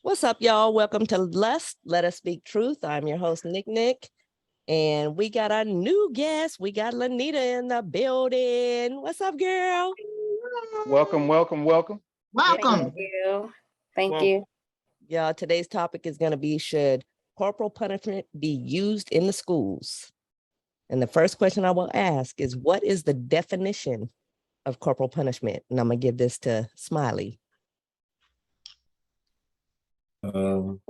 What's up, y'all? Welcome to L.U.S.T. Let Us Speak Truth. I'm your host, Nick. And we got our new guest. We got Lanita in the building. What's up, girl? Welcome. Thank you. Thank you. Y'all, today's topic is going to be, should corporal punishment be used in the schools? And the first question I will ask is, what is the definition of corporal punishment? And I'm going to give this to Smiley. Can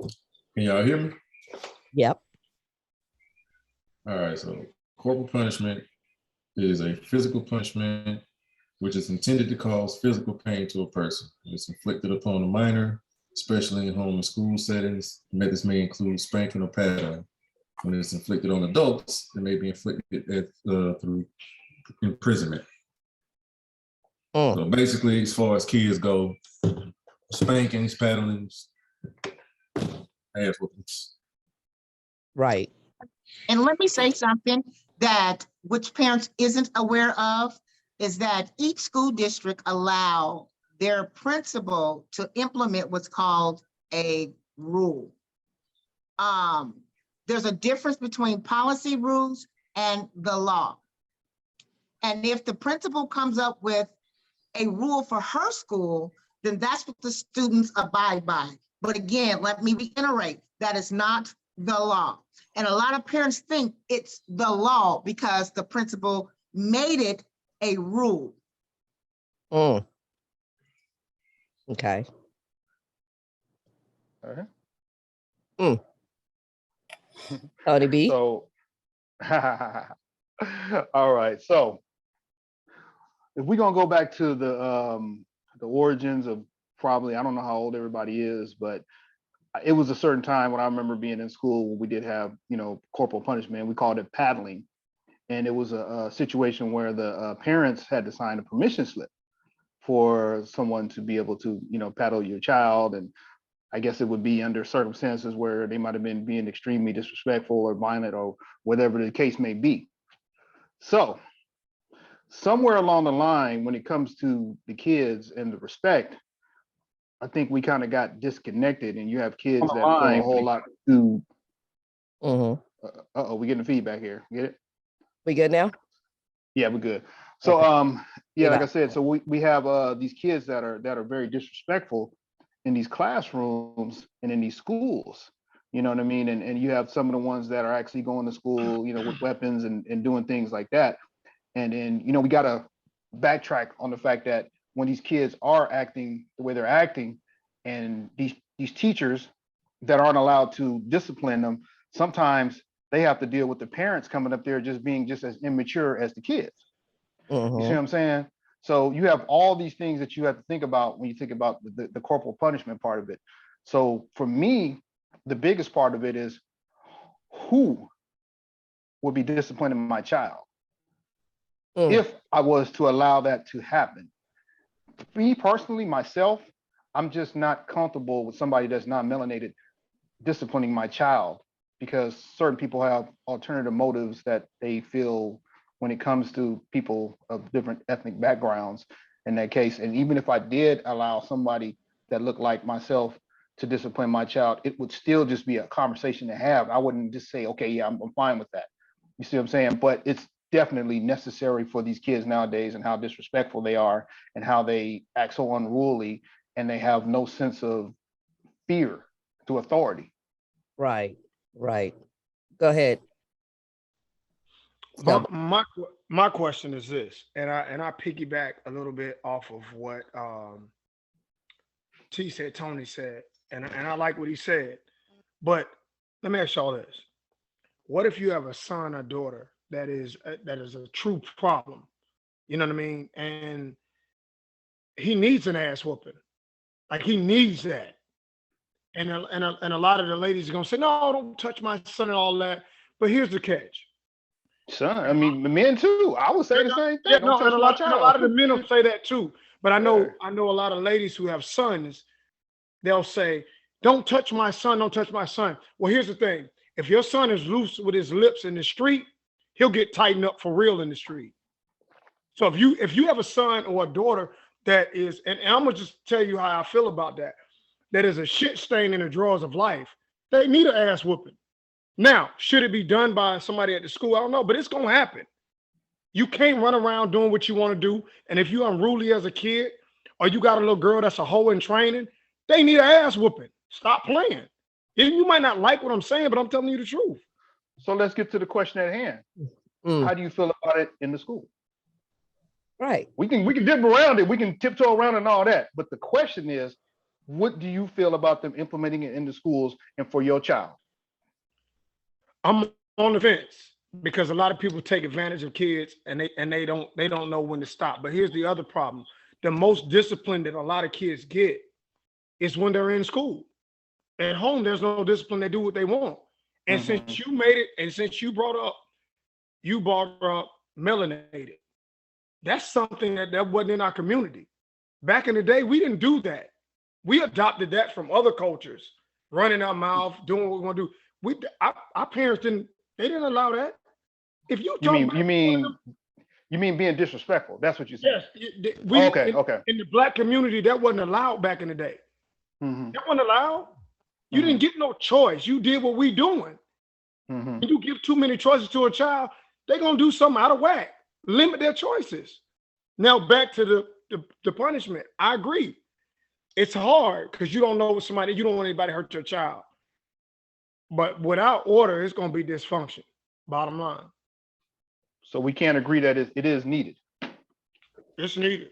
y'all hear me? Yep. All right, so corporal punishment is a physical punishment which is intended to cause physical pain to a person. It's inflicted upon a minor, especially in home and school settings. Methods may include spanking or paddling. When it's inflicted on adults, it may be inflicted through imprisonment. So basically, as far as kids go, spankings, paddlings, ass whoopings. Right. And let me say something that which parents isn't aware of is that each school district allow their principal to implement what's called a rule. There's a difference between policy rules and the law. And if the principal comes up with a rule for her school, then that's what the students abide by. But again, let me reiterate, that is not the law. And a lot of parents think it's the law because the principal made it a rule. Okay. All right. Tony B. So, all right. So, if we're gonna go back to the origins of probably, I don't know how old everybody is, but it was a certain time when I remember being in school, we did have, corporal punishment. We called it paddling. And it was a situation where the parents had to sign a permission slip for someone to be able to, paddle your child. And I guess it would be under circumstances where they might have been being extremely disrespectful or violent or whatever the case may be. So somewhere along the line, when it comes to the kids and the respect, I think we kind of got disconnected, and you have kids that feel a whole lot to. We getting the feedback here. Get it? We good now? Yeah, we're good. So, okay. Like I said, so we have these kids that are very disrespectful in these classrooms and in these schools. You know what I mean? And you have some of the ones that are actually going to school, with weapons and doing things like that. And then, we got to backtrack on the fact that when these kids are acting the way they're acting, and these teachers that aren't allowed to discipline them, sometimes they have to deal with the parents coming up there being just as immature as the kids. You see what I'm saying? So you have all these things that you have to think about when you think about the corporal punishment part of it. So for me, the biggest part of it is, who would be disciplining my child if I was to allow that to happen? Me personally, myself, I'm just not comfortable with somebody that's not melanated disciplining my child, because certain people have alternative motives that they feel when it comes to people of different ethnic backgrounds in that case. And even if I did allow somebody that looked like myself to discipline my child, it would still just be a conversation to have. I wouldn't just say, okay, yeah, I'm fine with that. You see what I'm saying? But it's definitely necessary for these kids nowadays, and how disrespectful they are and how they act so unruly, and they have no sense of fear to authority. Right. Go ahead. My question is this, and I piggyback a little bit off of what Tony said, and I like what he said. But let me ask y'all this: what if you have a son or daughter that is a true problem? You know what I mean? And he needs an ass whooping, like he needs that. And a lot of the ladies are gonna say, no, don't touch my son and all that. But here's the catch. Son, I mean, the men too. I would say the same thing. Yeah, no, and a lot of the men will say that too. But I know a lot of ladies who have sons, they'll say, don't touch my son, don't touch my son. Well, here's the thing. If your son is loose with his lips in the street, he'll get tightened up for real in the street. So if you have a son or a daughter that is, and I'm gonna just tell you how I feel about that. that is a shit stain in the drawers of life, they need an ass whooping. Now, should it be done by somebody at the school? I don't know, but it's gonna happen. You can't run around doing what you want to do. And if you're unruly as a kid, or you got a little girl that's a hoe in training, they need an ass whooping. Stop playing. You might not like what I'm saying, but I'm telling you the truth. So let's get to the question at hand. How do you feel about it in the school? Right. We can dip around it. We can tiptoe around and all that. But the question is, what do you feel about them implementing it in the schools and for your child? I'm on the fence because a lot of people take advantage of kids and they don't know when to stop. But here's the other problem. The most discipline that a lot of kids get is when they're in school. At home, there's no discipline. They do what they want. And since you made it, and since you brought up melanated, that's something that wasn't in our community. Back in the day, we didn't do that. We adopted that from other cultures, running our mouth, doing what we want to do. Our parents didn't allow that. If you mean being disrespectful? That's what you said. Yes. Okay. In the Black community, that wasn't allowed back in the day. That wasn't allowed. You didn't get no choice. You did what we doing. When you give too many choices to a child, they're gonna do something out of whack. Limit their choices. Now back to the punishment. I agree. It's hard because you don't know what you don't want anybody to hurt your child. But without order, it's gonna be dysfunction. Bottom line. So we can't agree that it is needed. It's needed.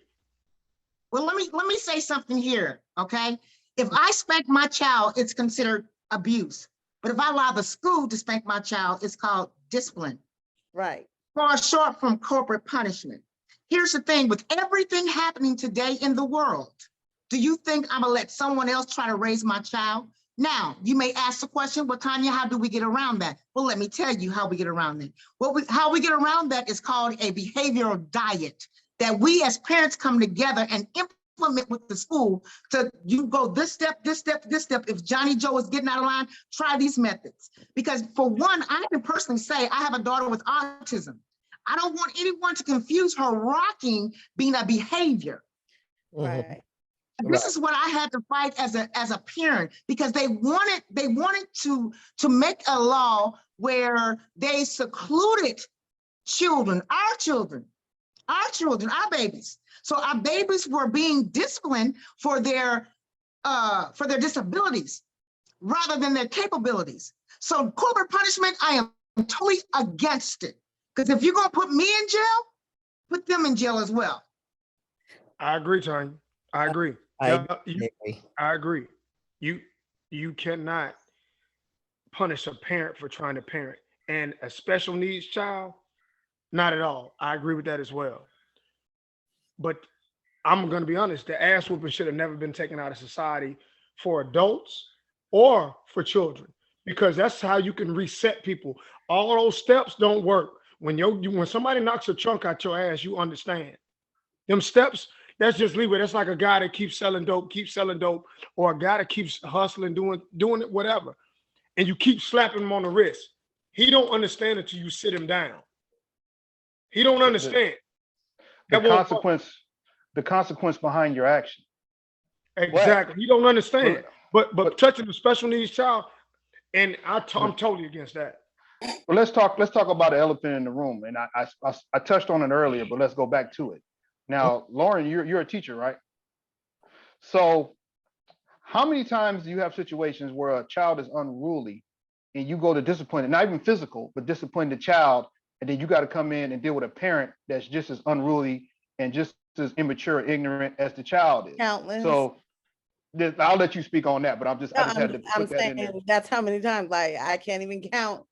Well, let me say something here, okay? If I spank my child, it's considered abuse. But if I allow the school to spank my child, it's called discipline. Right. Far short from corporate punishment. Here's the thing, with everything happening today in the world, do you think I'm gonna let someone else try to raise my child? Now, you may ask the question, well, Tanya, how do we get around that? Well, let me tell you how we get around that. How we get around that is called a behavioral diet that we as parents come together and implement with the school to you go this step, this step, this step. If Johnny Joe is getting out of line, try these methods. Because for one, I can personally say I have a daughter with autism. I don't want anyone to confuse her rocking being a behavior. Right. This is what I had to fight as a parent, because they wanted to make a law where they secluded children, our babies. So our babies were being disciplined for their disabilities rather than their capabilities. So corporate punishment, I am totally against it. Because if you're gonna put me in jail, put them in jail as well. I agree, Tanya. I agree. I agree. You cannot punish a parent for trying to parent, and a special needs child, not at all. I agree with that as well. But I'm going to be honest, the ass whooping should have never been taken out of society for adults or for children, because that's how you can reset people. All those steps don't work. When somebody knocks a chunk out your ass, you understand. Them steps, that's just leave it. That's like a guy that keeps selling dope, or a guy that keeps hustling, doing it, whatever. And you keep slapping him on the wrist. He don't understand until you sit him down. He don't understand. The consequence behind your action. Exactly. He don't understand. But touching the special needs child, and I'm totally against that. Well, let's talk about the elephant in the room. And I touched on it earlier, but let's go back to it. Now, Lauren, you're a teacher, right? So how many times do you have situations where a child is unruly and you go to discipline it, not even physical, but discipline the child, and then you got to come in and deal with a parent that's just as unruly and just as immature and ignorant as the child is? Countless. So I'll let you speak on that, but I just had to put that in there. That's how many times, like, I can't even count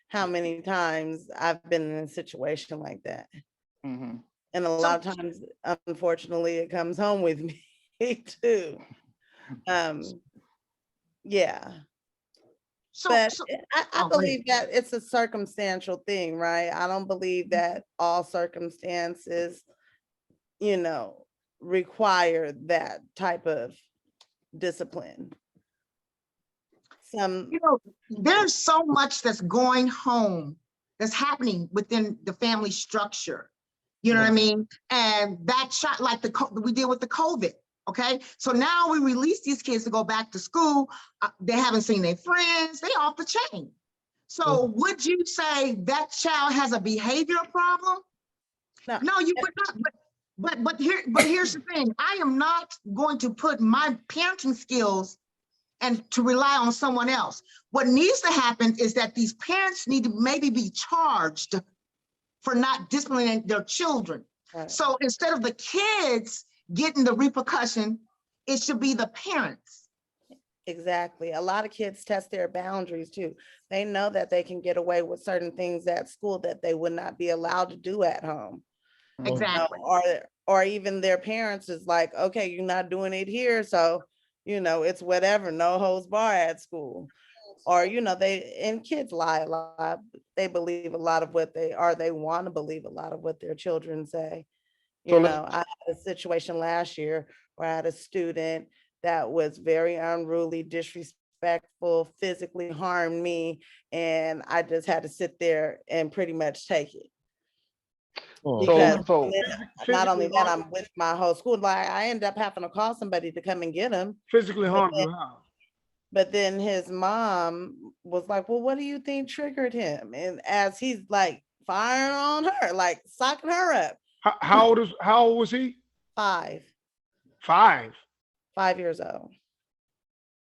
how many times I've been in a situation like that. Mm-hmm. And a lot of times, unfortunately, it comes home with me too. Yeah. But I believe that it's a circumstantial thing, right? I don't believe that all circumstances, require that type of discipline. There's so much that's going home, that's happening within the family structure. You know what I mean? And that shot, like we deal with the COVID. Okay, so now we release these kids to go back to school. They haven't seen their friends. They off the chain. So would you say that child has a behavioral problem? No, you would not. But here's the thing. I am not going to put my parenting skills and to rely on someone else. What needs to happen is that these parents need to maybe be charged for not disciplining their children. Right. So instead of the kids getting the repercussion, it should be the parents. Exactly. A lot of kids test their boundaries too. They know that they can get away with certain things at school that they would not be allowed to do at home. Exactly. Or even their parents is like, okay, you're not doing it here, so it's whatever, no holds bar at school. Or kids lie a lot. They believe a lot of what they want to believe a lot of what their children say. I had a situation last year where I had a student that was very unruly, disrespectful, physically harmed me, and I just had to sit there and pretty much take it. Because not only that, I'm with my whole school. Like I ended up having to call somebody to come and get him. Physically harm you how? But then his mom was like, well, what do you think triggered him? And as he's like firing on her, like socking her up. How old was he? 5 years old.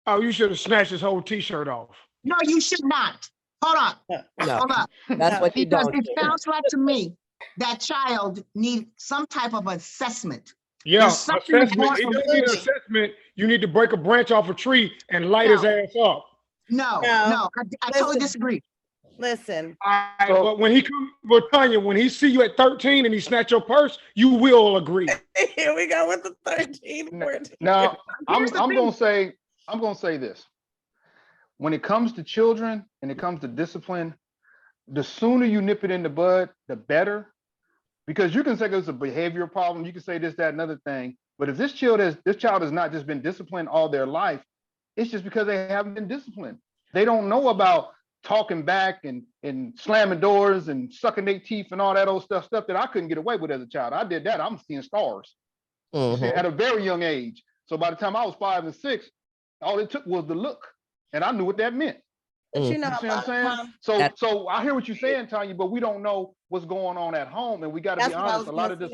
Oh, you should have snatched his whole t-shirt off. No, you should not. Hold on. No, Hold on. that's what you Because don't it do. sounds like to me that child needs some type of assessment. Yeah, There's something assessment. going It on. doesn't need an assessment. You need to break a branch off a tree and light his ass up. No, I totally disagree. Listen. But when he comes, well, Tanya, when he see you at 13 and he snatch your purse, you will agree. Here we go with the 13, 14. Now, I'm gonna say this. When it comes to children and it comes to discipline, the sooner you nip it in the bud, the better. Because you can say it's a behavioral problem, you can say this, that, another thing. But if this child has not just been disciplined all their life, it's just because they haven't been disciplined. They don't know about talking back and slamming doors and sucking their teeth and all that old stuff that I couldn't get away with as a child. I did that. I'm seeing stars at a very young age. So by the time I was 5 and 6, all it took was the look, and I knew what that meant. But You see what I'm saying? So I hear what you're saying, Tanya, but we don't know what's going on at home, and we got to be honest. A lot of this,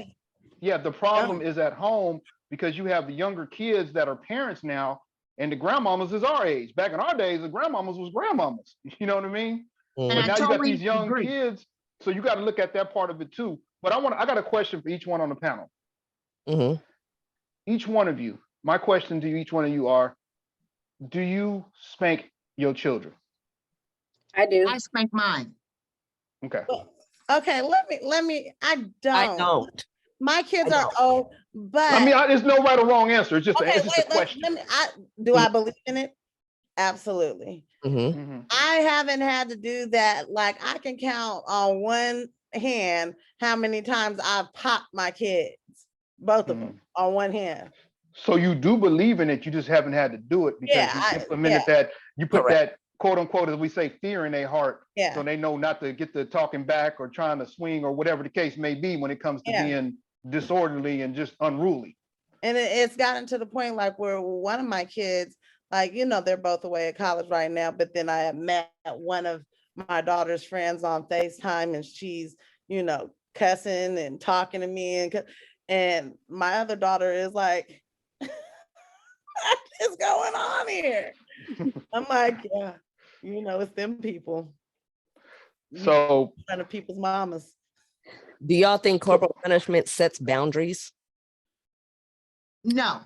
the problem is at home because you have the younger kids that are parents now, and the grandmamas is our age. Back in our days, the grandmamas was grandmamas. You know what I mean? But now you got these young kids, so you got to look at that part of it too. But I got a question for each one on the panel. Each one of you, my question to each one of you are: do you spank your children? I do. I spank mine. Okay. Okay, let me. I don't. My kids are old, but I mean, there's no right or wrong answer. It's just, it's just a question. Do I believe in it? Absolutely. I haven't had to do that. Like I can count on one hand how many times I've popped my kids, both of them, on one hand. So you do believe in it, you just haven't had to do it because you implemented that, you put that quote unquote, as we say, fear in their heart. So they know not to get the talking back or trying to swing or whatever the case may be when it comes to being disorderly and just unruly. And it's gotten to the point like where one of my kids, like, they're both away at college right now, but then I have met one of my daughter's friends on FaceTime and she's, cussing and talking to me and my other daughter is like, what is going on here? I'm like, it's them people. So kind of people's mamas. Do y'all think corporal punishment sets boundaries? No,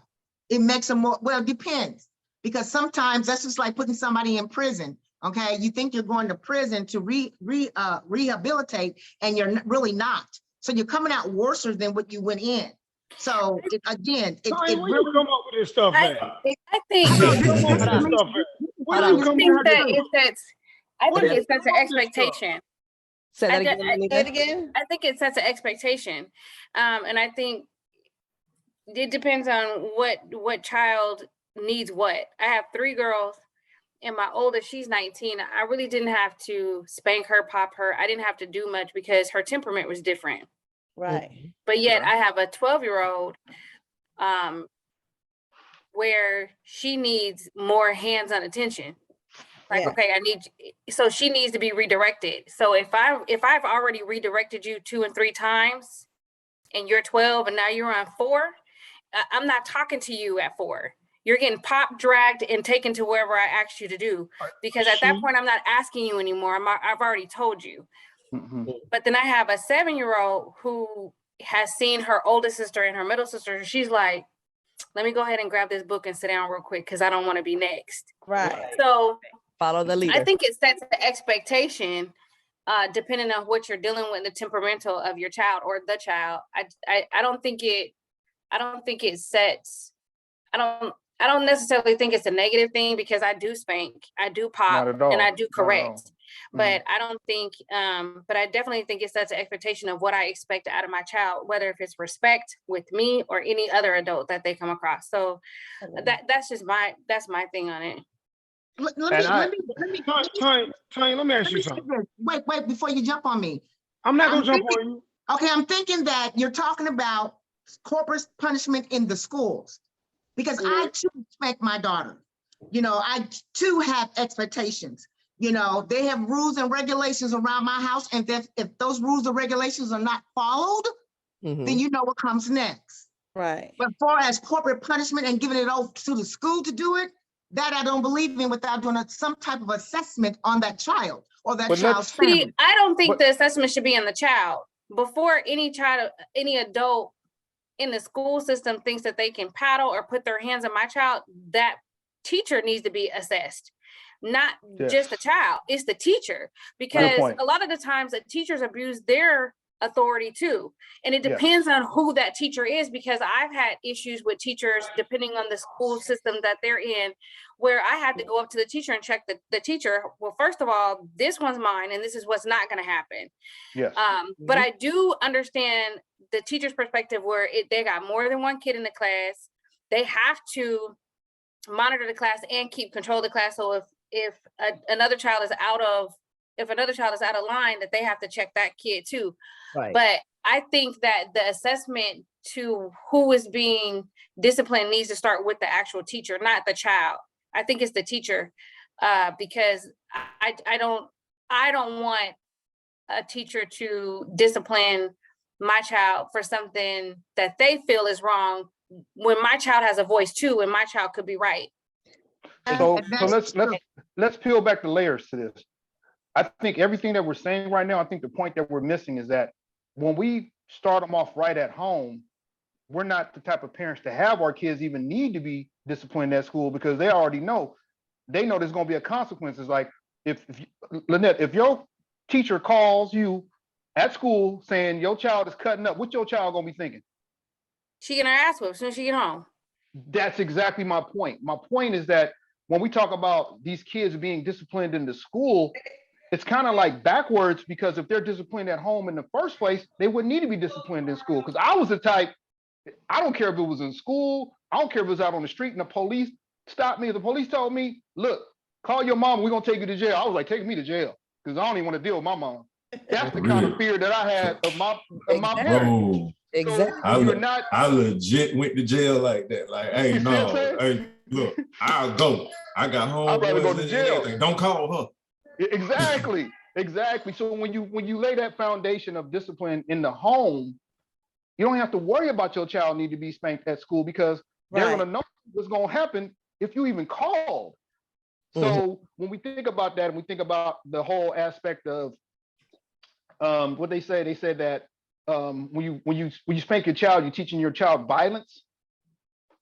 it makes them more, well, it depends. Because sometimes that's just like putting somebody in prison. Okay, you think you're going to prison to rehabilitate, and you're really not. So you're coming out worse than what you went in. So it really come up with this stuff, man. I think it sets an expectation. Say that again. I think it sets an expectation, and I think it depends on what child needs what. I have 3 girls, and my oldest, she's 19. I really didn't have to spank her, pop her. I didn't have to do much because her temperament was different. Right. But yet I have a 12-year-old where she needs more hands-on attention. Like, Yeah. okay, so she needs to be redirected. So if I've already redirected you 2 and 3 times and you're 12 and now you're on 4, I'm not talking to you at 4. You're getting popped, dragged, and taken to wherever I asked you to do. Because at that point, I'm not asking you anymore. I've already told you. Mhm. But then I have a 7-year-old who has seen her oldest sister and her middle sister. She's like, let me go ahead and grab this book and sit down real quick because I don't want to be next. Right. So Follow the leader. I think it sets an expectation depending on what you're dealing with, the temperamental of your child or the child. I don't think it sets, I don't necessarily think it's a negative thing because I do spank, I do pop, Not at all. and I do Not at all. correct. But I don't think, but I definitely think it sets an expectation of what I expect out of my child, whether if it's respect with me or any other adult that they come across. So that's my thing on it. Let me Tanya, let me ask you say something. this. Wait, before you jump on me. I'm not gonna I'm jump thinking- on you. Okay, I'm thinking that you're talking about corporal punishment in the schools. Because I too spank my daughter. You know, I too have expectations. You know, they have rules and regulations around my house. And if those rules and regulations are not followed, then you know what comes next. Right. But far as corporate punishment and giving it over to the school to do it, that I don't believe in without doing some type of assessment on that child or that But child's See, family. I don't think But- the assessment should be on the child. Before any adult in the school system thinks that they can paddle or put their hands on my child, that teacher needs to be assessed. Not just the child, it's the teacher. Because point. a lot of the times that teachers abuse their authority too. And it Yes. depends on who that teacher is, because I've had issues with teachers depending on the school system that they're in, where I had to go up to the teacher and check the teacher. Well, first of all, this one's mine and this is what's not going to happen. Yes. But I do understand the teacher's perspective where they got more than one kid in the class. They have to monitor the class and keep control of the class. So if another child is out of line, that they have to check that kid too. Right. But I think that the assessment to who is being disciplined needs to start with the actual teacher, not the child. I think it's the teacher, because I don't want a teacher to discipline my child for something that they feel is wrong when my child has a voice too, and my child could be right. So And that's true. let's peel back the layers to this. I think everything that we're saying right now, I think the point that we're missing is that when we start them off right at home, we're not the type of parents to have our kids even need to be disciplined at school, because they already know. They know there's going to be a consequence. It's like Lynette, if your teacher calls you at school saying your child is cutting up, what your child going to be thinking? She get her ass whipped as soon as she get home. That's exactly my point. My point is that when we talk about these kids being disciplined in the school, it's kind of like backwards, because if they're disciplined at home in the first place, they wouldn't need to be disciplined in school. Because I was the type, I don't care if it was in school, I don't care if it was out on the street and the police stopped me. If the police told me, look, call your mom, we're going to take you to jail. I was like, take me to jail, because I don't even want to deal with my mom. That's the kind of fear that I had of my parents. Bro, Exactly. I legit went to jail like that. Like, hey, You see what I'm no, saying? hey, look, I'll go. I got home. I'd rather go to jail. Don't call her. Exactly. So when you lay that foundation of discipline in the home, you don't have to worry about your child need to be spanked at school, because they're Right. going to know what's going to happen if you even called. So when we think about that, and we think about the whole aspect of what they said that when you spank your child, you're teaching your child violence.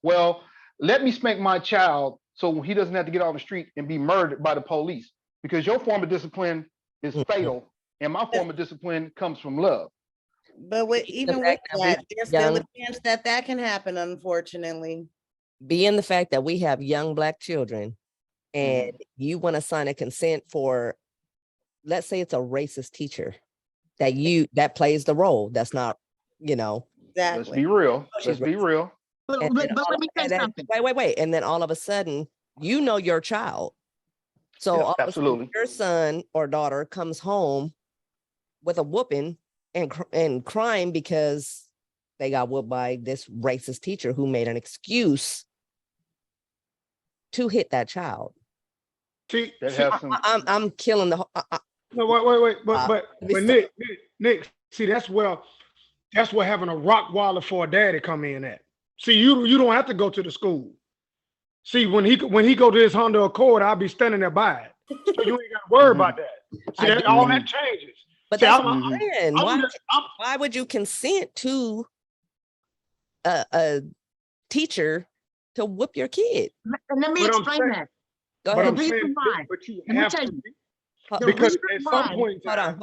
Well, let me spank my child so he doesn't have to get on the street and be murdered by the police, because your form of discipline is fatal, and my form of discipline comes from love. But even with fact that we that, there's still a young- chance that can happen, unfortunately. Being the fact that we have young Black children and you want to sign a consent for, let's say it's a racist teacher that plays the role. That's not, Let's Exactly. be real. She's Let's be real. But and then let me say something. wait. And then all of a sudden, you know your child. So Yeah, all of a sudden, absolutely. your son or daughter comes home with a whooping and crying because they got whooped by this racist teacher who made an excuse to hit that child. See, That see, has some. I'm killing the whole. no, wait, but let me Nick, see, that's where having a rock waller for a daddy come in at. See, you don't have to go to the school. See, when he go to his Honda Accord, I'll be standing there by it. So you ain't got to worry about that. See, that, all that changes. But See, that's what I'm saying. I'm Why would you consent to a teacher to whoop your kid? Let me But I'm explain saying- that. Go but ahead. I'm The reason saying, why. but you Let me have tell to, you. be, The because reason at some why- point in Hold time,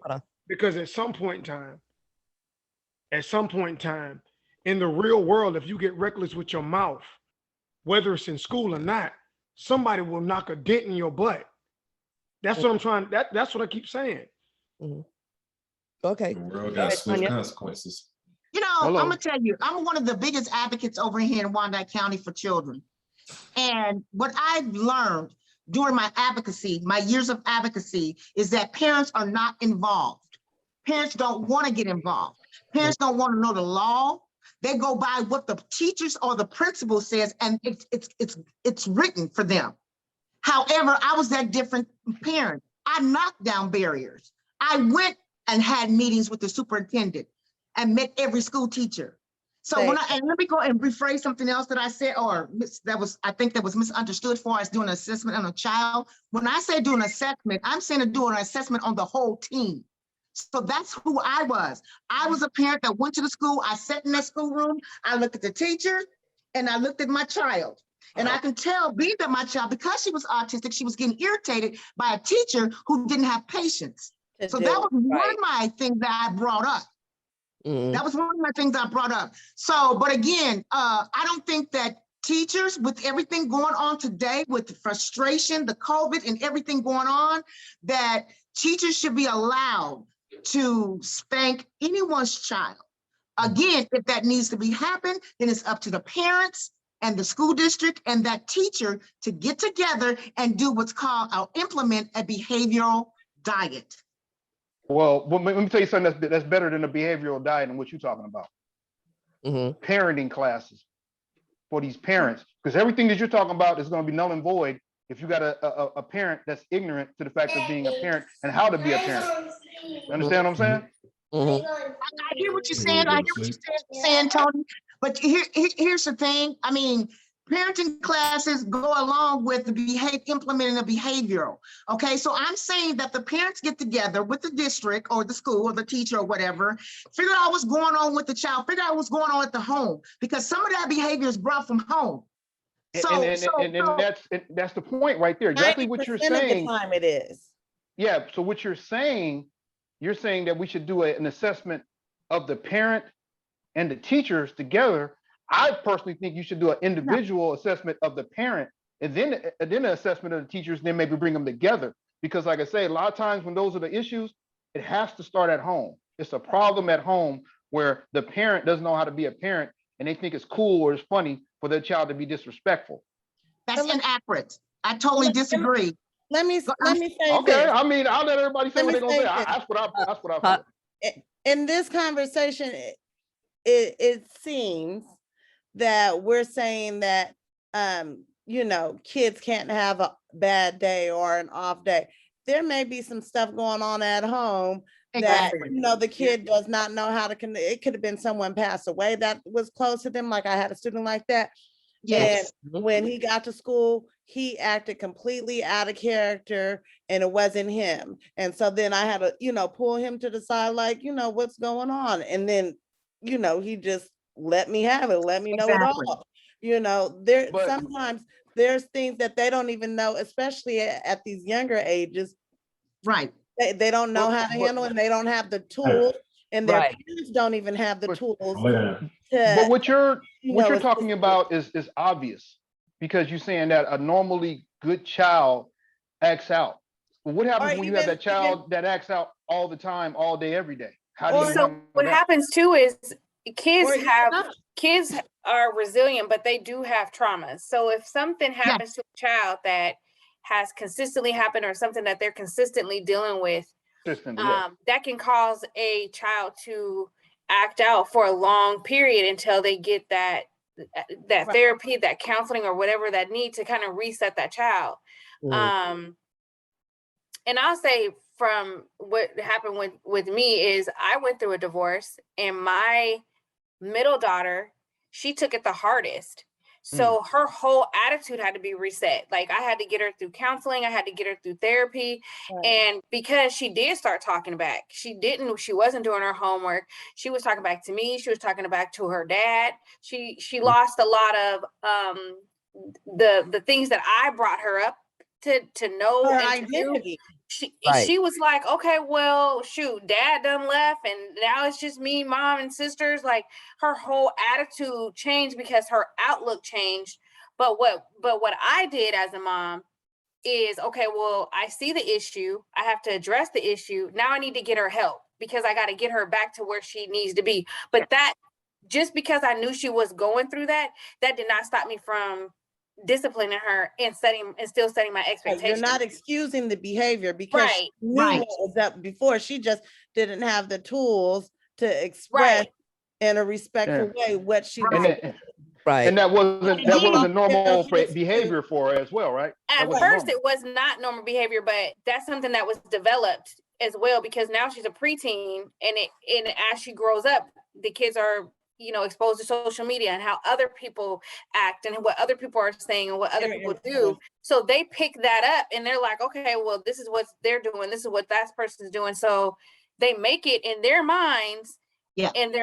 on. because at some point in time, in the real world, if you get reckless with your mouth, whether it's in school or not, somebody will knock a dent in your butt. That's what I'm trying. That's what I keep saying. Okay. The world Go got ahead, swift Tanya. consequences. You know, Hello. I'm gonna tell you, I'm one of the biggest advocates over here in Wyandotte County for children. And what I've learned during my advocacy, my years of advocacy, is that parents are not involved. Parents don't want to get involved. Parents don't want to know the law. They go by what the teachers or the principal says, and it's written for them. However, I was that different parent. I knocked down barriers. I went and had meetings with the superintendent and met every school teacher. So and let me go and rephrase something else that I said, I think that was misunderstood for us doing an assessment on a child. When I say do an assessment, I'm saying to do an assessment on the whole team. So that's who I was. I was a parent that went to the school. I sat in that schoolroom. I looked at the teacher and I looked at my child. And I can tell, being that my child, because she was autistic, she was getting irritated by a teacher who didn't have patience. So that was one of my things that I brought up. That was one of my things I brought up. So, but again, I don't think that teachers, with everything going on today, with the frustration, the COVID and everything going on, that teachers should be allowed to spank anyone's child. Again, if that needs to be happen, then it's up to the parents and the school district and that teacher to get together and do what's called, implement a behavioral diet. Well, let me tell you something that's better than a behavioral diet and what you're talking about. Parenting classes for these parents, because everything that you're talking about is going to be null and void if you got a parent that's ignorant to the fact of being a parent and how to be a parent. You understand what I'm saying? I hear what you're saying. I hear what you're saying, Tony. But here's the thing. I mean, parenting classes go along with the implementing a behavioral. Okay, so I'm saying that the parents get together with the district or the school or the teacher or whatever, figure out what's going on with the child, figure out what's going on at the home, because some of that behavior is brought from home. So, that's the point right there. Exactly what you're saying. Of the time it is. Yeah. So what you're saying that we should do an assessment of the parent and the teachers together. I personally think you should do an individual assessment of the parent and then an assessment of the teachers, then maybe bring them together. Because like I say, a lot of times when those are the issues, it has to start at home. It's a problem at home where the parent doesn't know how to be a parent and they think it's cool or it's funny for their child to be disrespectful. That's inaccurate. I totally disagree. Let me say okay, this. I mean, I'll let everybody say what they're gonna say. That's what I feel. In this conversation, it seems that we're saying that kids can't have a bad day or an off day. There may be some stuff going on at home that the kid does not know how to connect. It could have been someone passed away that was close to them, like I had a student like that. Yes. And when he got to school, he acted completely out of character and it wasn't him. And so then I had to, pull him to the side, like, what's going on? And then, he just let me have it, let me know it all. Sometimes there's things that they don't even know, especially at these younger ages. Right. They don't know how to handle it, and they don't have the tools, and their parents don't even have the tools. But what you're talking about is obvious, because you're saying that a normally good child acts out. But what happens when you have that child that acts out all the time, all day, every day? How do you handle what that? happens too is kids are resilient, but they do have traumas. So if something happens to a child that has consistently happened or something that they're consistently dealing with, that can cause a child to act out for a long period until they get that that Right. therapy, that counseling, or whatever that need to kind of reset that child. Mm. And I'll say from what happened with me is I went through a divorce, and my middle daughter, she took it the hardest. So her whole attitude had to be reset. Like, I had to get her through counseling. I had to get her through therapy. Right. And because she did start talking back, she wasn't doing her homework. She was talking back to me. She was talking back to her dad. She lost a lot of the things that I brought her up to know Her and to do. identity. Right. She was like, okay, well, shoot, dad done left, and now it's just me, mom, and sisters. Like, her whole attitude changed because her outlook changed. But what I did as a mom is, okay, well, I see the issue. I have to address the issue. Now I need to get her help, because I got to get her back to where she needs to be. But that, just because I knew she was going through that did not stop me from disciplining her and still setting my Right, expectations. you're not excusing the behavior because Right. she knew Right. what was up before. She just didn't have the tools to express Right. in a respectful way what she Right. was. And that wasn't normal She was- behavior for her as well, right? At That wasn't first, normal. it was not normal behavior, but that's something that was developed as well, because now she's a preteen, and as she grows up, the kids are, exposed to social media and how other people act and what other people are saying and what other Very people do. influential. So they pick that up, and they're like, okay, well, this is what they're doing. This is what that person's doing. So they make it in their minds. Yeah. And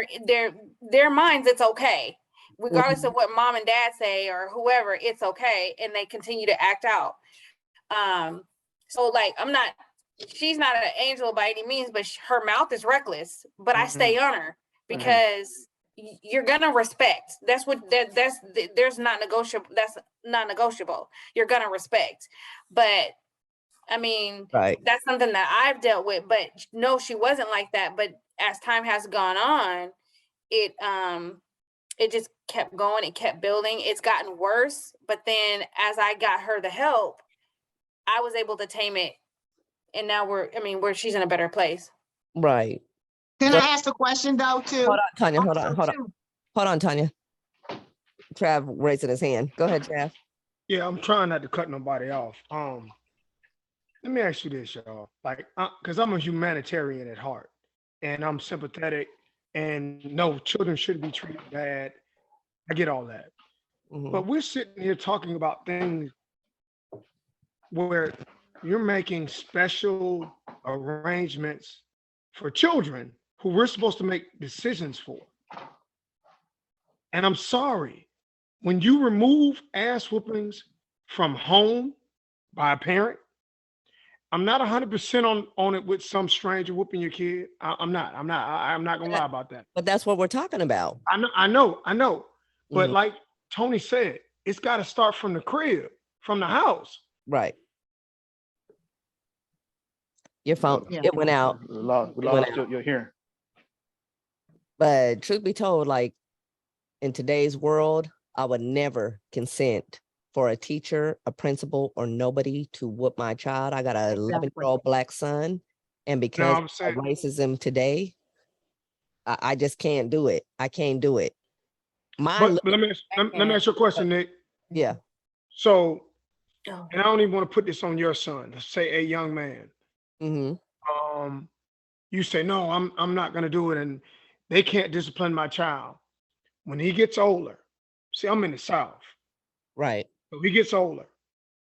their minds, it's okay. Regardless of what mom and dad say or whoever, it's okay. And they continue to act out. So like, she's not an angel by any means, but her mouth is reckless, but I stay on her because you're gonna respect. That's not negotiable. You're gonna respect. But I mean, Right. that's something that I've dealt with, but no, she wasn't like that. But as time has gone on, it just kept going. It kept building. It's gotten worse. But then as I got her the help, I was able to tame it. And now she's in a better place. Right. Can I ask a question though, too? Hold on, Tanya. Hold Also, on. Hold on. too, Hold on, Tanya. Trav raising his hand. Go ahead, Trav. Yeah, I'm trying not to cut nobody off. Let me ask you this, y'all. Like, because I'm a humanitarian at heart, and I'm sympathetic, and no, children shouldn't be treated bad. I get all that. Mhm. But we're sitting here talking about things where you're making special arrangements for children who we're supposed to make decisions for. And I'm sorry, when you remove ass whoopings from home by a parent, I'm not 100% on it with some stranger whooping your kid. I'm not gonna lie about that. But that's what we're talking about. I know. But Mhm. like Tony said, it's got to start from the crib, from the house. Right. Your phone, Yeah. it went out. We lost your hearing. But truth be told, like in today's world, I would never consent for a teacher, a principal, or nobody to whoop my child. I got an 11-year-old black son, and because I'm of saying- racism today, I just can't do it. I can't do it. But let me ask you a question, Nick. Yeah. So, and I don't even want to put this on your son. Let's say a young man. Mm-hmm. You say, no, I'm not gonna do it, and they can't discipline my child. When he gets older, see, I'm in the South. Right. So he gets older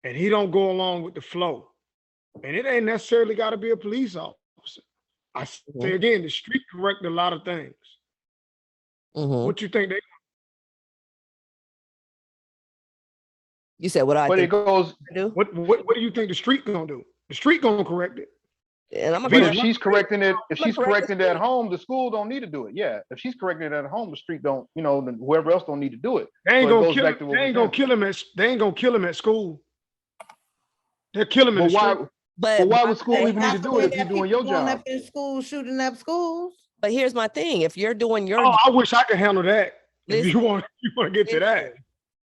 and he don't go along with the flow. And it ain't necessarily got to be a police officer. I say again, the street correct a lot of things. Mm-hmm. What you think they You said what I But it think goes. do? what do you think the street gonna do? The street gonna correct it. And I'm But gonna if she's correcting it, if I'ma she's correct the correcting it at street. home, the school don't need to do it. Yeah, if she's correcting it at home, the street don't. Then whoever else don't need to do it. They ain't So it gonna goes kill back him. to what They we're ain't gonna saying. kill him at. They ain't gonna kill him at school. They'll kill him in But the why? street. But why would school That's even need not to the do way it if that you're doing people your going job? up in schools, shooting up schools. But here's my thing. If you're doing your Oh, I wish I could handle that. If Listen, you want to get to that.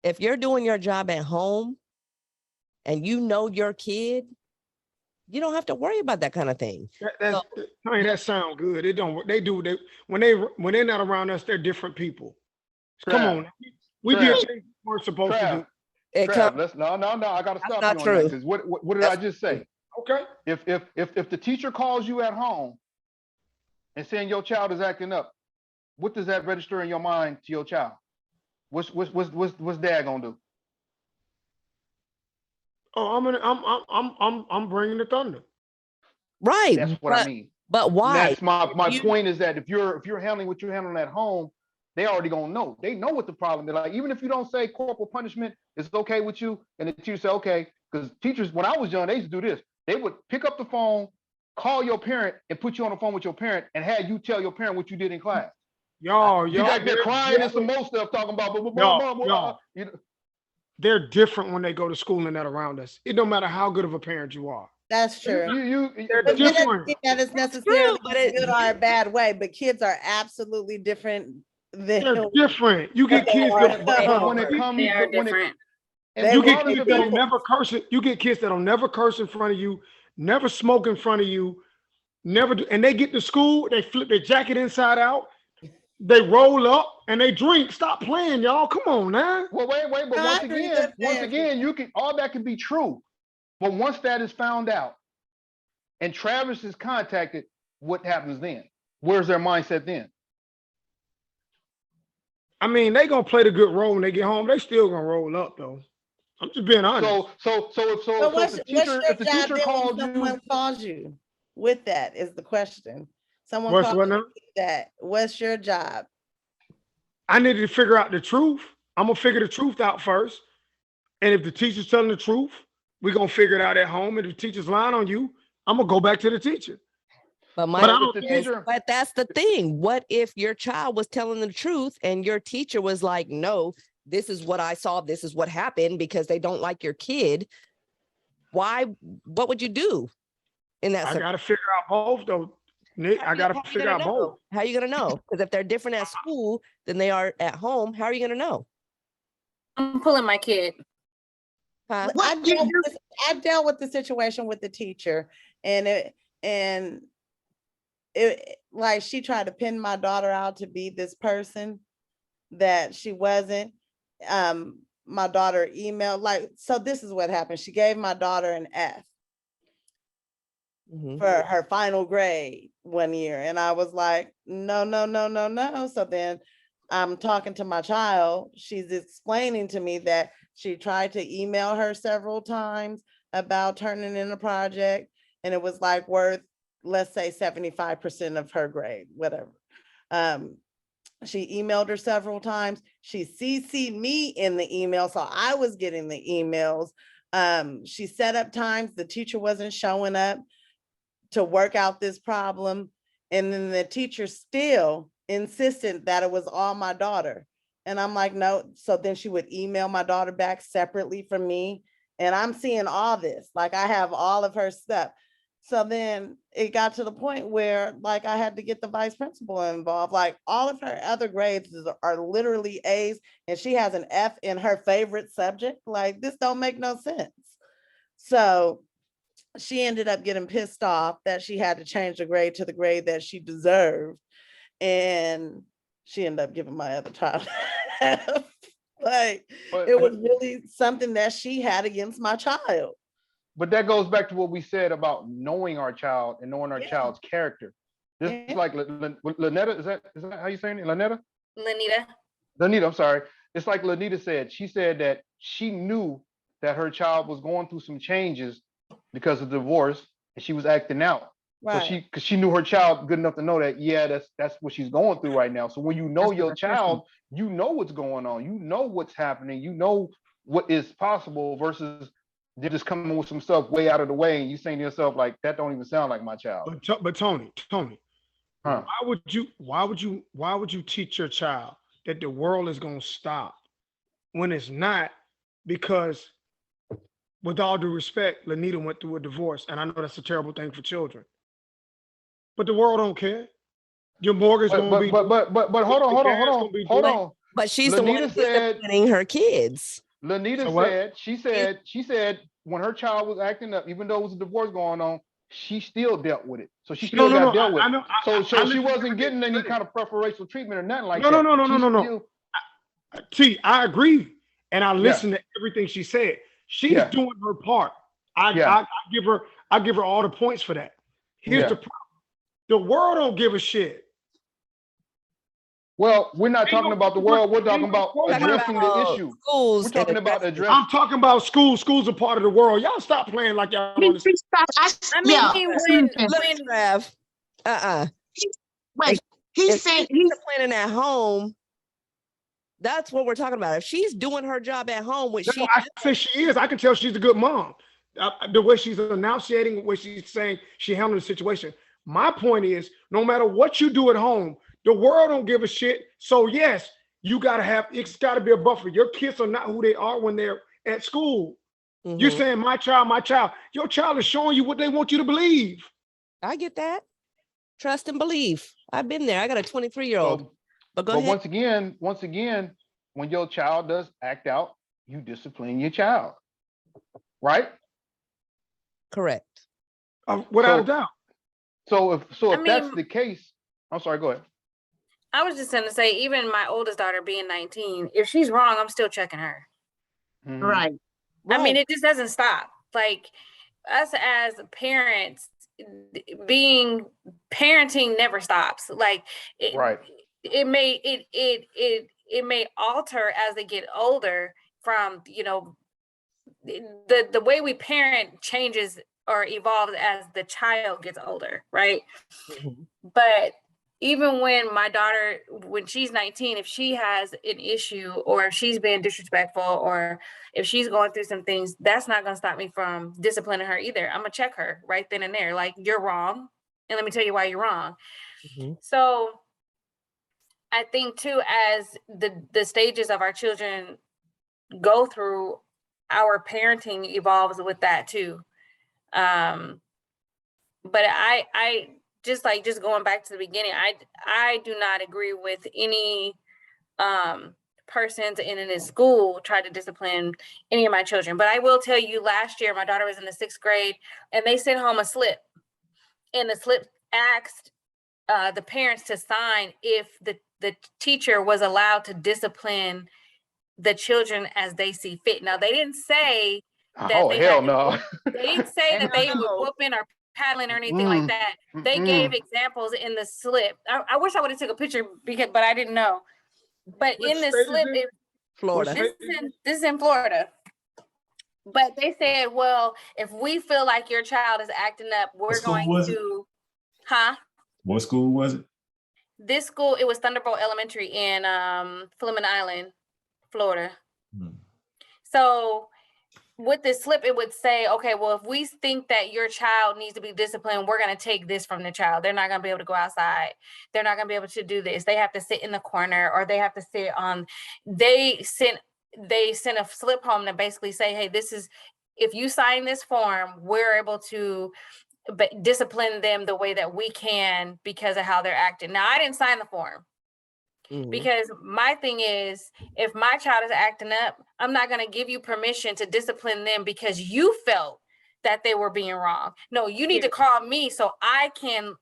if you're doing your job at home and you know your kid, you don't have to worry about that kind of thing. That sound good. It don't. They do. When they're not around us, they're different people. Come Yeah. on. We Trav, did things we weren't supposed to do. Trav, It Trav, comes, let's no. I gotta That's stop not you on true. that because what did I That's just say? Okay. If the teacher calls you at home and saying your child is acting up, what does that register in your mind to your child? What's dad gonna do? Oh, I'm bringing the thunder. right. That's what I mean. But And why? that's my You- point is that if you're handling what you're handling at home, they already gonna know. They know what the problem is. Like even if you don't say corporal punishment is okay with you, and the teacher say okay, because teachers when I was young they used to do this. They would pick up the phone, call your parent, and put you on the phone with your parent, and have you tell your parent what you did in class. Y'all, You got there crying and some more stuff talking about blah, blah, blah, blah, blah. Y'all. You know, They're different when they go to school and that around us. It don't matter how good of a parent you are. That's true. They're But that doesn't different. mean that it's That's necessarily true, but it- good or a bad way, but kids are absolutely different than They're different. You get kids that but when it comes, They are but when it, different. and you get regardless kids of that'll people, never curse it. You get kids that'll never curse in front of you, never smoke in front of you, never do, and they get to school, they flip their jacket inside out, they roll up and they drink. Stop playing, y'all. Come on now. well, wait, but No, I once agree again, with you can all that can be true, but once that is found out, and Travis is contacted, what happens then? Where's their mindset then? I mean, they gonna play the good role when they get home. They still gonna roll up though. I'm just being honest. So But if the teacher called someone you, calls you with that is the question. Someone What's calls what you now? with that. What's your job? I needed to figure out the truth. I'm gonna figure the truth out first. And if the teacher's telling the truth, we're gonna figure it out at home. And if the teacher's lying on you, I'm gonna go back to the teacher. But my But I don't thing think- is, but that's the thing. What if your child was telling the truth and your teacher was like, no, this is what I saw, this is what happened because they don't like your kid? Why? What would you do in that? I circumstance? gotta figure out both though. Nick, I gotta How you figure gonna out know? both. How are you gonna know? Because if they're different at school than they are at home, how are you gonna know? I'm pulling my kid. Huh? I dealt with the situation with the teacher, and it like she tried to pin my daughter out to be this person that she wasn't. My daughter emailed so this is what happened. She gave my daughter an F Mhm. for her final grade one year, and I was like, no. So then I'm talking to my child. She's explaining to me that she tried to email her several times about turning in a project, and it was like worth, let's say 75% of her grade, whatever. She emailed her several times. She CC'd me in the email, so I was getting the emails. She set up times the teacher wasn't showing up to work out this problem, and then the teacher still insisted that it was all my daughter. And I'm like, no. So then she would email my daughter back separately from me, and I'm seeing all this, like I have all of her stuff. So then it got to the point where like I had to get the vice principal involved. Like all of her other grades are literally A's, and she has an F in her favorite subject. Like this don't make no sense. So she ended up getting pissed off that she had to change the grade to the grade that she deserved. And she ended up giving my other child F. Like it was really something that she had against my child. but that goes back to what we said about knowing our child and knowing our child's character. This is like Lanetta, is that how you saying it? Lanetta? Lanita, I'm sorry. It's like Lanita said. She said that she knew that her child was going through some changes because of the divorce, and she was acting out. Right. So because she knew her child good enough to know that, yeah, that's what she's going through right now. So when you know your child, you know what's going on, you know what's happening, you know what is possible versus they're just coming with some stuff way out of the way, and you saying to yourself like, that don't even sound like my child. But Tony, Huh. why would you teach your child that the world is gonna stop when it's not? Because with all due respect, Lanita went through a divorce, and I know that's a terrible thing for children. But the world don't care. Your mortgage gonna be. But hold on. But she's the one disciplining her kids. Lanita she said when her child was acting up, even though it was a divorce going on, she still dealt with it. So she still got dealt with. So she wasn't getting any kind of preferential treatment or nothing like that. No. T, I agree. And I listened to everything she said. She's doing her part. I give her all the points for that. Here's the problem. The world don't give a shit. Well, we're not talking about the world. We're talking about addressing the issue. Schools. We're talking about addressing. I'm talking about schools. Schools are part of the world. Y'all stop playing like y'all on this. I mean, Look, Trav. Wait, he's saying he's disciplining at home. That's what we're talking about. If she's doing her job at home, which No, I say she is. I can tell she's a good mom. The way she's enunciating, the way she's saying she handled the situation. My point is, no matter what you do at home, the world don't give a shit. So yes, it's gotta be a buffer. Your kids are not who they are when they're at school. You're saying my child. Your child is showing you what they want you to believe. I get that. Trust and believe. I've been there. I got a 23-year-old. But go ahead. Once again, when your child does act out, you discipline your child, right? Correct. Without a doubt. So if that's the case, I'm sorry, go ahead. I was just going to say, even my oldest daughter being 19, if she's wrong, I'm still checking her. Right. I mean, it just doesn't stop. Like us as parents, parenting never stops. Like it may alter as they get older from, the way we parent changes or evolves as the child gets older, right? But even when my daughter, when she's 19, if she has an issue or if she's being disrespectful or if she's going through some things, that's not going to stop me from disciplining her either. I'm going to check her right then and there. Like, you're wrong. And let me tell you why you're wrong. So I think too, as the stages of our children go through, our parenting evolves with that too. But I just going back to the beginning, I do not agree with any persons in a school try to discipline any of my children. But I will tell you, last year, my daughter was in the 6th grade and they sent home a slip. And the slip asked the parents to sign if the teacher was allowed to discipline the children as they see fit. Now, they didn't say that they didn't say that they were whooping or paddling or anything like that. They gave examples in the slip. I wish I would have took a picture but I didn't know. But in the slip, Florida. This is in Florida. But they said, well, if we feel like your child is acting up, we're going to, What school was it? This school, it was Thunderbolt Elementary in Fleming Island, Florida. So with this slip, it would say, okay, well, if we think that your child needs to be disciplined, we're going to take this from the child. They're not going to be able to go outside. They're not going to be able to do this. They have to sit in the corner, or they have to sit on, they sent a slip home to basically say, hey, this is, if you sign this form, we're able to discipline them the way that we can because of how they're acting. Now, I didn't sign the form. Because my thing is, if my child is acting up, I'm not going to give you permission to discipline them because you felt that they were being wrong. No, you need to call me so I can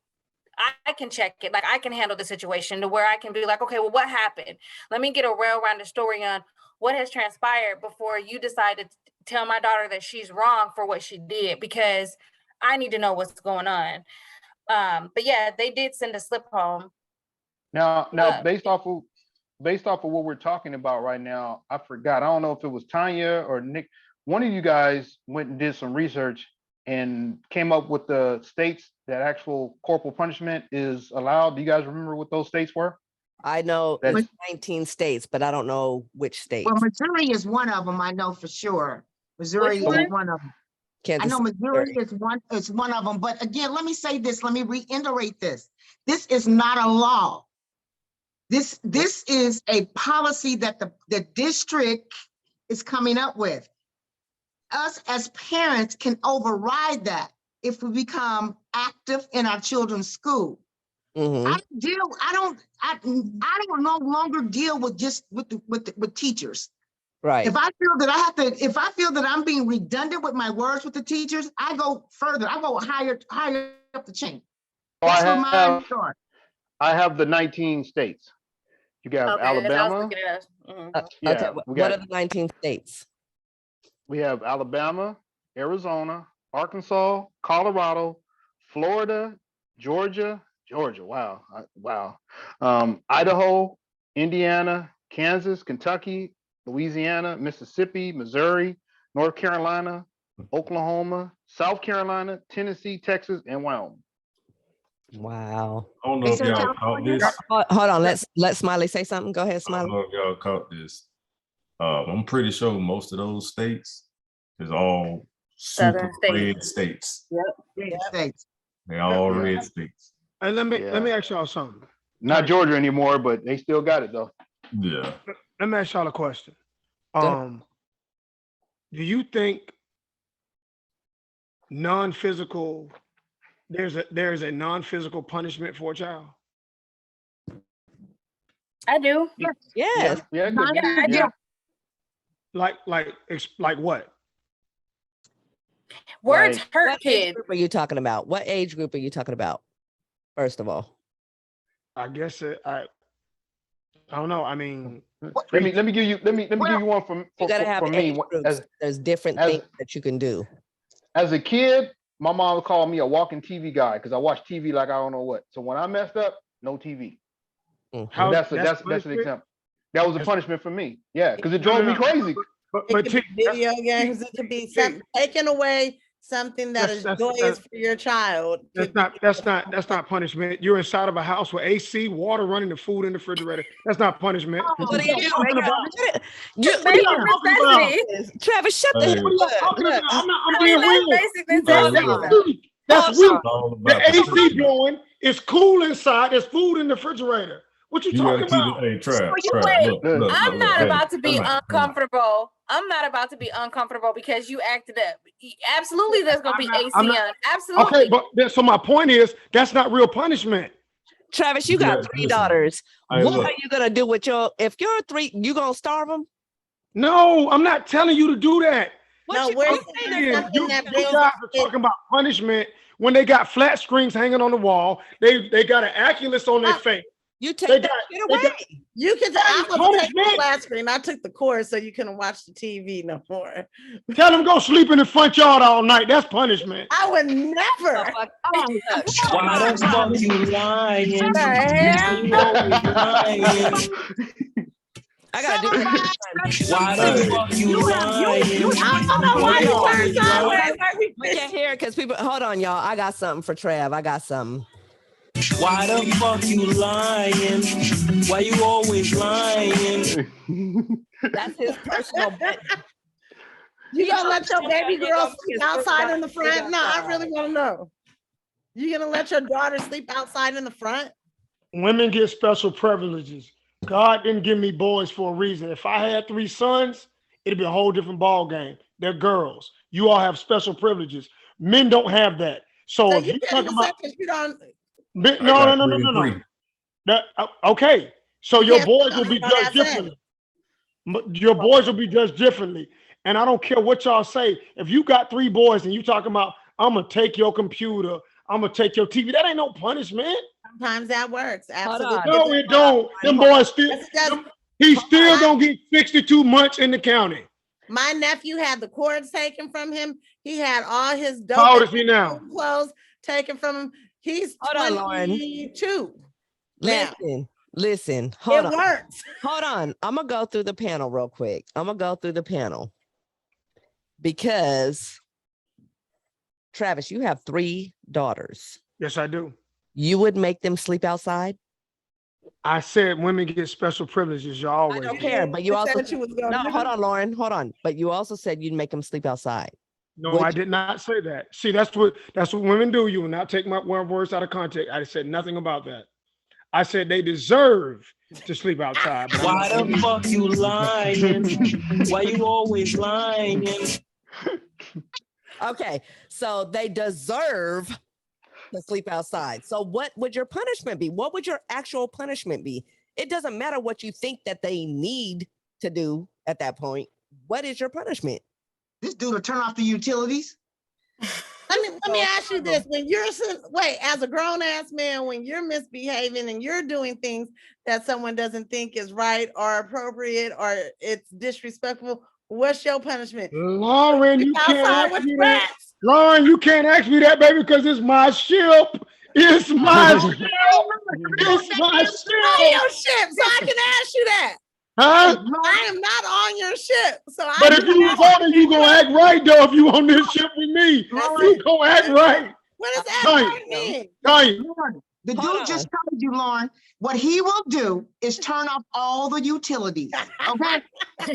check it. Like, I can handle the situation to where I can be like, okay, well, what happened? Let me get a well-rounded story on what has transpired before you decide to tell my daughter that she's wrong for what she did, because I need to know what's going on. But yeah, they did send a slip home. Now, based off of what we're talking about right now, I forgot. I don't know if it was Tanya or Nick. One of you guys went and did some research and came up with the states that actual corporal punishment is allowed. Do you guys remember what those states were? I know it's 19 states, but I don't know which state. Well, Missouri is one of them. I know for sure. Missouri is one of them. I know Missouri is one of them. But again, let me say this. Let me reiterate this. This is not a law. This is a policy that the district is coming up with. Us as parents can override that if we become active in our children's school. I don't no longer deal with just with teachers. Right. If I feel that I'm being redundant with my words with the teachers, I go further. I go higher up the chain. That's where mine start. I have the 19 states. You got Okay, as I was Alabama. looking it up. Yeah, Okay, we what got are the 19 states? we have Alabama, Arizona, Arkansas, Colorado, Florida, Georgia. Wow, wow. Idaho, Indiana, Kansas, Kentucky, Louisiana, Mississippi, Missouri, North Carolina, Oklahoma, South Carolina, Tennessee, Texas, and Wyoming. Wow. I don't know if Ain't no y'all caught California? this. Hold on, let Smiley say something. Go ahead, I don't Smiley. know if y'all caught this. I'm pretty sure most of those states is all super Southern states. red states. States. They all Yeah. red states. And let Yeah. me ask y'all something. Not Georgia anymore, but they still got it though. Yeah. Let me ask y'all a question. ahead. Do you think non-physical there's a non-physical punishment for a child? I do. Yes. Yeah, it could be. Yeah, I do. Yeah. Like what? Words Like, hurt What age kids. group are you talking about? What age group are you talking about? First of all, I guess I don't know. I mean, let me give you one you gotta have for me. age groups. As There's different as- things that you can do. as a kid, my mom would call me a walking TV guy because I watch TV like I don't know what. So when I messed up, no TV. Mhm. how That's an punishment? example. That was a That's- punishment for me. Yeah, because it No, drove no, me no. crazy. But It could T, be video games. It could be something taken away, something that is joyous for your child. that's Could be- not punishment. You're inside of a house with AC, water running, the food in the refrigerator. That's not punishment. What do you do? Talking about- It's What are y'all basic talking about? necessities. Travis, shut the Hey. hell What are y'all up. talking Look, about? I'm I being mean, that's real. basic You guys necessities. are weak. That's Hold weak. on. It's all The about the AC blowing. It's cool inside. There's food in the refrigerator. What you You gotta talking keep about? it. Hey, Trav, you Trav, wait. look, I'm not hey, about to be time out. uncomfortable. I'm not about to be uncomfortable because you acted up. Absolutely, there's gonna be AC I'm not- on. Absolutely. Okay, but so my point is that's not real punishment. Travis, you You got got- 3 listen. daughters. Hey, What look. are you gonna do with if you're 3, you gonna starve them? No, I'm not telling you to do that. What No, you where's gonna the say? something You that guys builds are talking about punishment when they got flat screens hanging on the wall. They got an Oculus on their face. You They take that got- shit they away. got- You can. I wasn't taking the punishment. flat screen. I took the course so you couldn't watch the TV no more. Tell them go sleep in the front yard all night. That's punishment. I would never. Motherfucker. Look, Why the fuck you lying? What the hell? You always lying. I gotta do this. Why the fuck you lying? I don't know why you turned sideways. We can't hear it because people. Hold on, y'all. I got something for Trav. I got something. Why the fuck you lying? Why you always lying? That's his personal. You gonna let your baby He girl gonna sleep kiss outside her in the dog, sleep front? No, I outside. really want to know. You gonna let your daughter sleep outside in the front? Women get special privileges. God didn't give me boys for a reason. If I had 3 sons, it'd be a whole different ball game. They're girls. You all have special privileges. Men don't have that. So, So if you you're can't talking about because you don't. no. Okay. So You your can't boys tell will me be you don't judged have sex. differently. Your boys will be judged differently. And I don't care what y'all say. If you got 3 boys and you talking about, I'm gonna take your computer, I'm gonna take your TV, that ain't no punishment. Sometimes that works. Hold Absolutely. on. No, it don't. Them boys still, Yes, it does. he still gonna get 62 months in the county. My nephew had the cords taken from him. He had all his dope How old is he now? clothes taken from him. He's Hold on, Lauren. 22. Now, Listen. it works. Hold on. I'm gonna go through the panel real quick. Because Travis, you have 3 daughters. Yes, I do. You would make them sleep outside? I said women get special privileges. You I always don't do. care, but you said also what you was gonna do. hold on, Lauren. Hold on. But you also said you'd make them sleep outside. No, Would I you? did not say that. See, that's what women do. You will not take my words out of context. I said nothing about that. I said they deserve to sleep outside. But Why the fuck you lying? Why you always lying? Okay, so they deserve to sleep outside. So what would your punishment be? What would your actual punishment be? It doesn't matter what you think that they need to do at that point. What is your punishment? This dude will turn off the utilities. Let me ask you this: when you're as a grown ass man, when you're misbehaving and you're doing things that someone doesn't think is right or appropriate or it's disrespectful, what's your punishment? Lauren, you can't Outside ask with me that. rats. Lauren, you can't ask me that, baby, because it's my ship. It's my ship. It's my On ship. your ship, so I can ask you that. Huh? I am not on your ship, so I. But if you was on it, you gonna act right though. If you on this ship with me, you gonna act right. What does that Tanya, mean? Tanya, Lauren, the Hold dude on. just told you, Lauren, what he will do is turn off all the utilities. Okay,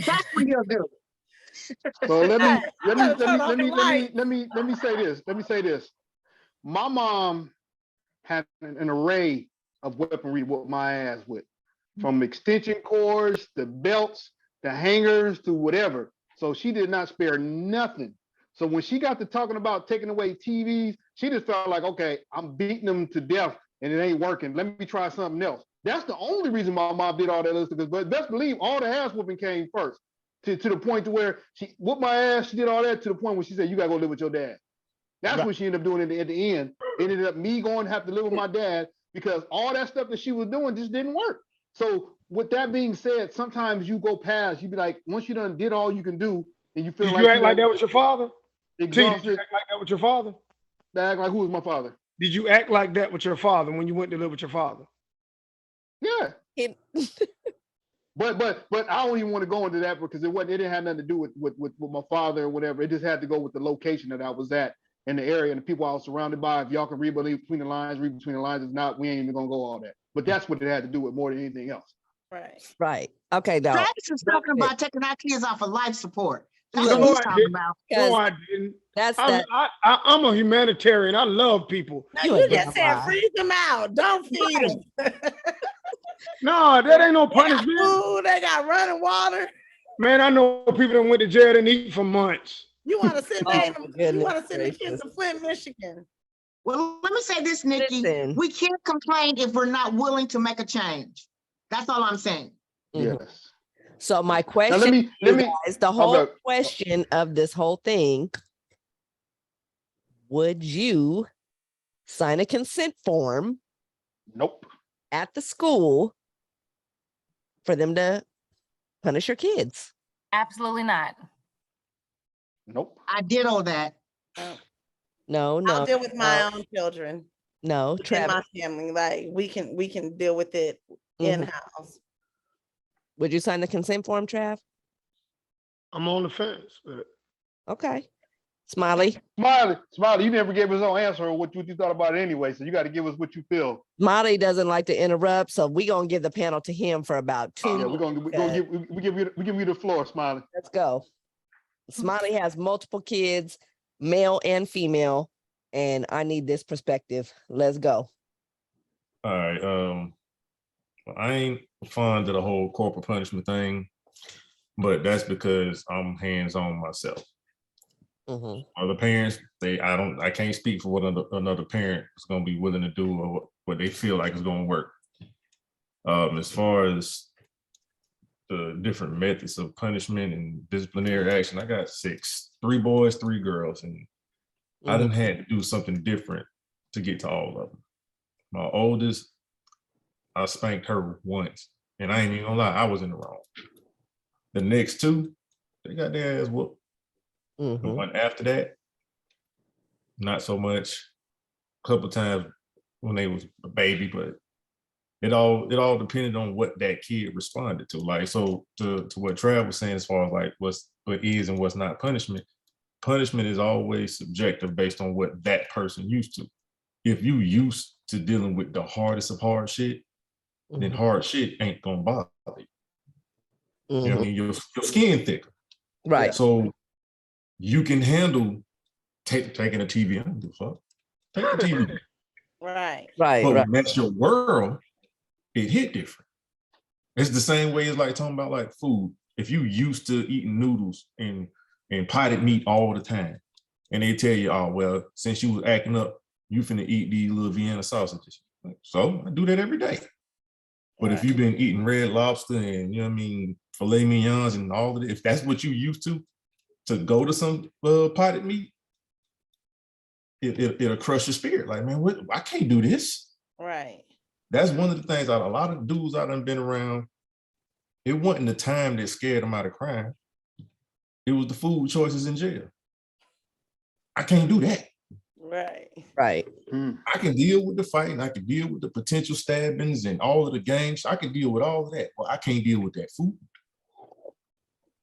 that's what he'll do. So let me say this. Let me say this. My mom had an array of weaponry to whoop my ass with, from extension cords to belts to hangers to whatever. So she did not spare nothing. So when she got to talking about taking away TVs, she just felt like, okay, I'm beating them to death and it ain't working. Let me try something else. That's the only reason my mom did all that other stuff. But best believe all the ass whooping came first, to the point to where she whooped my ass. She did all that to the point where she said, "You gotta go live with your dad." That's what she ended up doing at the end. It ended up me going to have to live with my dad because all that stuff that she was doing just didn't work. So with that being said, sometimes you go past. You be like, once you done did all you can do, and you feel did like you act like that with your father? exhausted. Did you act like that with your father? Act like who was my father? Did you act like that with your father when you went to live with your father? Yeah. But I don't even want to go into that because it didn't have nothing to do with my father or whatever. It just had to go with the location that I was at in the area and the people I was surrounded by. If y'all can read between the lines, read between the lines. If not, we ain't even gonna go all that. But that's what it had to do with more than anything else. Right. Right. Okay, now. Travis is talking about taking our kids off of life support. That's Look, what he's talking about. No, I didn't. That's I'm a humanitarian. I love people. No, you just said freeze them out. Don't feed them. No, that ain't no They got punishment. food, they got running water. Man, I know people that went to jail and eat for months. You want to send them? You want to send the kids gracious. to Flint, Michigan? Well, let me say this, Nikki. Listen. We can't complain if we're not willing to make a change. That's all I'm saying. Mhm. Yes. So my Now question, let me guys, the whole okay. question of this whole thing, would you sign a consent form Nope. at the school for them to punish your kids? Absolutely not. Nope. I did all that. No, I'll deal with my own children. No, In Travis. my family, like we can deal with it in house. Would you sign the consent form, Trav? I'm on the fence. But Okay. Smiley. Smiley, you never gave us no answer on what you thought about it anyway. So you got to give us what you feel. Smiley doesn't like to interrupt, so we're gonna give the panel to him for about 2 Yeah, minutes. we're gonna give you the floor, Smiley. Let's go. Smiley has multiple kids, male and female, and I need this perspective. Let's go. All right. I ain't fond of the whole corporal punishment thing, but that's because I'm hands-on myself. Other parents, I can't speak for what another parent is going to be willing to do or what they feel like is going to work. As far as the different methods of punishment and disciplinary action, I got 6, 3 boys, 3 girls, and I done had to do something different to get to all of them. My oldest, I spanked her once, and I ain't even gonna lie, I was in the wrong. The next 2, they got their ass whooped. The one after that, not so much. A couple of times when they was a baby, but it all depended on what that kid responded to. Like, so to what Trav was saying, as far as like what is and what's not punishment. Punishment is always subjective based on what that person used to. If you used to dealing with the hardest of hard shit, then hard shit ain't gonna bother you. You know what I mean? Your skin thicker. Right. So you can handle taking a TV. I don't give a fuck. Take the TV. Right. But when that's your world, it hit different. It's the same way as like talking about like food. If you used to eating noodles and potted meat all the time, and they tell you, oh, well, since you was acting up, you finna eat these little Vienna sausages. So I do that every day. But if you've been eating Red Lobster and, you know what I mean, filet mignons and all of it, if that's what you used to go to some potted meat, it'll crush your spirit. Like, man, what? I can't do this. Right. That's one of the things a lot of dudes I done been around. It wasn't the time that scared them out of crime. It was the food choices in jail. I can't do that. Right. Right. I can deal with the fighting. I can deal with the potential stabbings and all of the gangs. I can deal with all of that. But I can't deal with that food.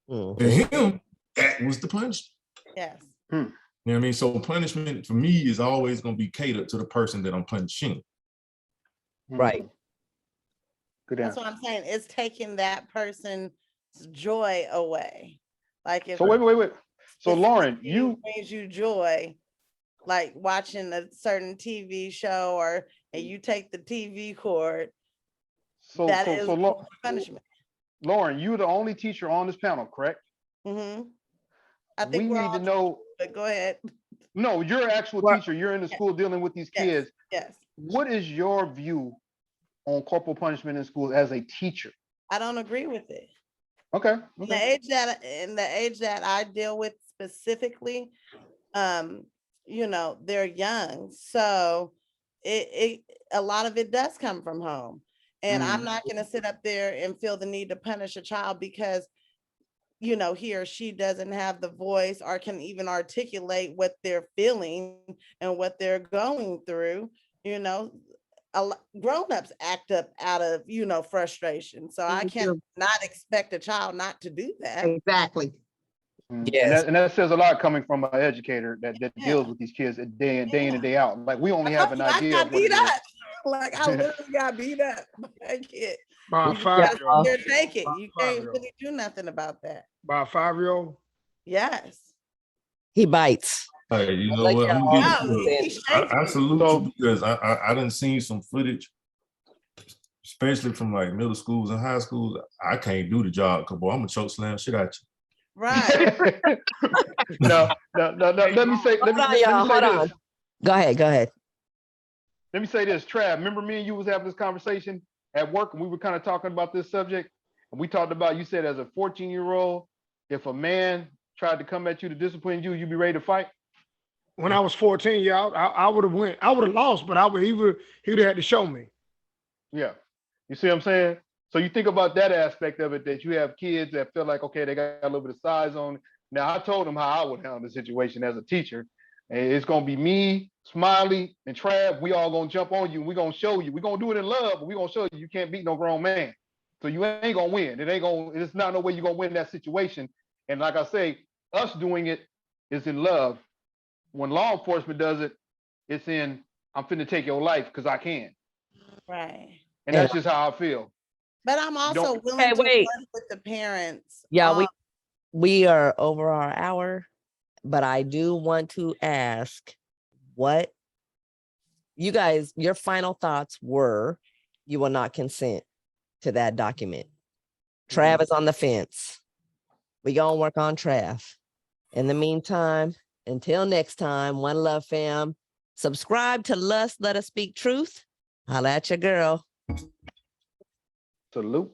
Mhm. To him, that was the punishment. Yes. You know what I mean? So punishment for me is always going to be catered to the person that I'm punishing. Right. Good That's answer. what I'm saying. It's taking that person's joy away. Like if So wait. So if Lauren, something you brings you joy, like watching a certain TV show, or and you take the TV cord, that is punishment. Lauren, you're the only teacher on this panel, correct? Mm-hmm. I We think we're need all to know. but go ahead. No, you're an actual Well- teacher. You're in the school dealing with these Yes. kids. Yes. What is your view on corporal punishment in schools as a teacher? I don't agree with it. Okay. In the age that I deal with specifically, you know, they're young. So a lot of it does come from home. And I'm not gonna sit up there and feel the need to punish a child because, you know, he or she doesn't have the voice or can even articulate what they're feeling and what they're going through. You know, grown-ups act up out of, you know, frustration. So I Me can't too. not expect a child not to do that. Exactly. Yes. And that says a lot coming from an educator that Yeah. deals with these kids day in and day out. Like we only have an I idea got of what it beat is. up. Like I literally got beat up by a kid. By You a just gotta 5-year-old. sit there, take it. By a You can't 5-year-old. really do nothing about that. By a 5-year-old. Yes. He bites. Hey, you know Like what? I'm y'all gonna No, give he it shakes. I salute So- you because I done seen some footage, especially from like middle schools and high schools. I can't do the job because boy, I'm gonna choke slam shit out you. Right. No. Let me say Hold on, y'all. Hold this. on. Go ahead. Let me say this, Trav. Remember me and you was having this conversation at work, and we were kind of talking about this subject. And we talked about, you said as a 14-year-old, if a man tried to come at you to discipline you, you'd be ready to fight. When I was 14, yeah, I would have went. I would have lost, but he would have had to show me. Yeah. You see what I'm saying? So you think about that aspect of it, that you have kids that feel like, okay, they got a little bit of size on. Now, I told them how I would handle the situation as a teacher. And it's going to be me, Smiley, and Trav. We all going to jump on you, and we're going to show you. We're going to do it in love, but we're going to show you can't beat no grown man. So you ain't going to win. It's not no way you're going to win that situation. And like I say, us doing it is in love. When law enforcement does it, it's in, I'm finna take your life because I can. Right. And that's just how I feel. But I'm also don't- willing Hey, to wait. work with the parents. Yeah, we are over our hour, but I do want to ask what you guys, your final thoughts were. You will not consent to that document. Trav is on the fence. We gonna work on Trav. In the meantime, until next time, one love, fam. Subscribe to L.U.S.T. Let Us Speak Truth. Holla at your girl. Salute.